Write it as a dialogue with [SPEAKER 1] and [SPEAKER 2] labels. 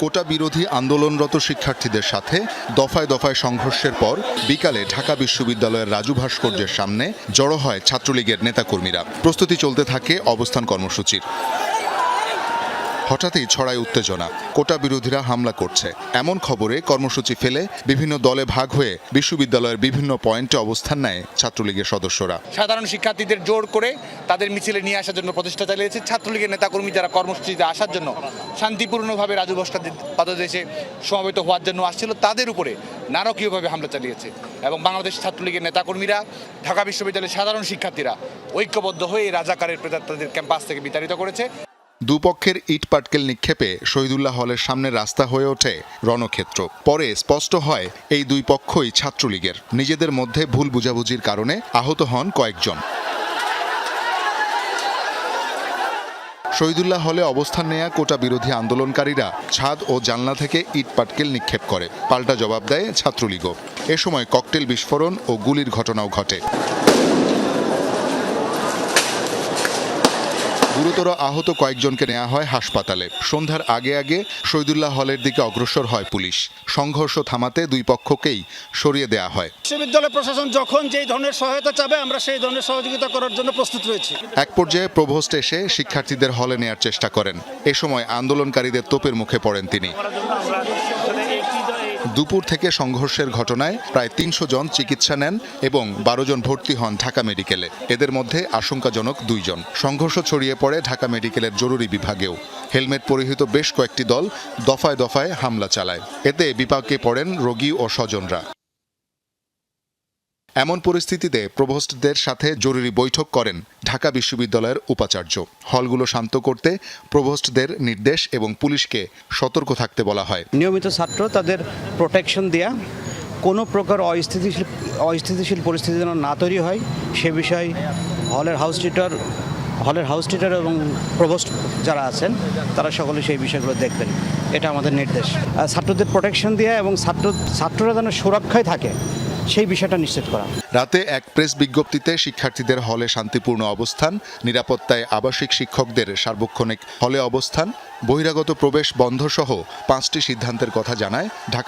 [SPEAKER 1] কোটা বিরোধী আন্দোলনরত শিক্ষার্থীদের সাথে দফায় দফায় সংঘর্ষের পর বিকালে ঢাকা বিশ্ববিদ্যালয়ের রাজু ভাস্কর্যের সামনে জড়ো হয় ছাত্রলীগের নেতাকর্মীরা। প্রস্তুতি চলতে থাকে অবস্থান কর্মসূচির। হঠাৎই ছড়ায় উত্তেজনা, কোটা বিরোধীরা হামলা করছে এমন খবরে কর্মসূচি ফেলে বিভিন্ন দলে ভাগ হয়ে বিশ্ববিদ্যালয়ের বিভিন্ন পয়েন্টে অবস্থান নেয় ছাত্রলীগের সদস্যরা।
[SPEAKER 2] সাধারণ শিক্ষার্থীদের জোর করে তাদের মিছিলে নিয়ে আসার জন্য প্রচেষ্টা চালিয়েছে ছাত্রলীগের নেতাকর্মী, যারা কর্মসূচিতে আসার জন্য শান্তিপূর্ণভাবে রাজু ভাস্কর্যের পাদদেশে সমবেত হওয়ার জন্য আসছিল, তাদের উপরে নারকীয়ভাবে হামলা চালিয়েছে। এবং বাংলাদেশ ছাত্রলীগের নেতাকর্মীরা, ঢাকা বিশ্ববিদ্যালয়ের সাধারণ শিক্ষার্থীরা ঐক্যবদ্ধ হয়ে এই রাজাকারের প্রেতাত্মাদের ক্যাম্পাস থেকে বিতাড়িত করেছে।
[SPEAKER 1] দুপক্ষের ইট পাটকেল নিক্ষেপে শহীদুল্লাহ হলের সামনে রাস্তা হয়ে ওঠে রণক্ষেত্র। পরে স্পষ্ট হয় এই দুই পক্ষই ছাত্রলীগের। নিজেদের মধ্যে ভুল বুঝাবুঝির কারণে আহত হন কয়েকজন। শহীদুল্লাহ হলে অবস্থান নেয়া কোটা বিরোধী আন্দোলনকারীরা ছাদ ও জানলা থেকে ইট পাটকেল নিক্ষেপ করে। পাল্টা জবাব দেয় ছাত্রলীগও। এ সময় ককটেল বিস্ফোরণ ও গুলির ঘটনাও ঘটে। গুরুতর আহত কয়েকজনকে নেওয়া হয় হাসপাতালে। সন্ধ্যার আগে আগে শহীদুল্লাহ হলের দিকে অগ্রসর হয় পুলিশ। সংঘর্ষ থামাতে দুই পক্ষকেই সরিয়ে দেওয়া হয়।
[SPEAKER 3] বিশ্ববিদ্যালয় প্রশাসন যখন যেই ধরনের সহায়তা চাবে, আমরা সেই ধরনের সহযোগিতা করার জন্য প্রস্তুত রয়েছি।
[SPEAKER 1] এক পর্যায়ে প্রভোস্ট এসে শিক্ষার্থীদের হলে নেয়ার চেষ্টা করেন। এ সময় আন্দোলনকারীদের তোপের মুখে পড়েন তিনি। দুপুর থেকে সংঘর্ষের ঘটনায় প্রায় ৩০০ জন চিকিৎসা নেন এবং ১২ জন ভর্তি হন ঢাকা মেডিকেলে। এদের মধ্যে আশঙ্কাজনক ২ জন। সংঘর্ষ ছড়িয়ে পড়ে ঢাকা মেডিকেলের জরুরি বিভাগেও। হেলমেট পরিহিত বেশ কয়েকটি দল দফায় দফায় হামলা চালায়। এতে বিপাকে পড়েন রোগী ও স্বজনরা। এমন পরিস্থিতিতে প্রভোস্টদের সাথে জরুরি বৈঠক করেন ঢাকা বিশ্ববিদ্যালয়ের উপাচার্য। হলগুলো শান্ত করতে প্রভোস্টদের নির্দেশ এবং পুলিশকে সতর্ক থাকতে বলা হয়।
[SPEAKER 4] নিয়মিত ছাত্র তাদের প্রোটেকশন দেয়া, কোনো প্রকার অস্থিতিশীল পরিস্থিতি যেন না তৈরি হয় সে বিষয়ে হলের হাউস টিচার এবং প্রভোস্ট যারা আছেন তারা সকলে সেই বিষয়গুলো দেখবেন। এটা আমাদের নির্দেশ। ছাত্রদের প্রোটেকশন দেওয়া এবং ছাত্ররা যেন সুরক্ষায় থাকে সেই বিষয়টা নিশ্চিত করা।
[SPEAKER 1] রাতে এক প্রেস বিজ্ঞপ্তিতে শিক্ষার্থীদের হলে শান্তিপূর্ণ অবস্থান, নিরাপত্তায় আবাসিক শিক্ষকদের সার্বক্ষণিক হলে অবস্থান, বহিরাগত প্রবেশ বন্ধ সহ 5টি সিদ্ধান্তের কথা জানায় ঢাকা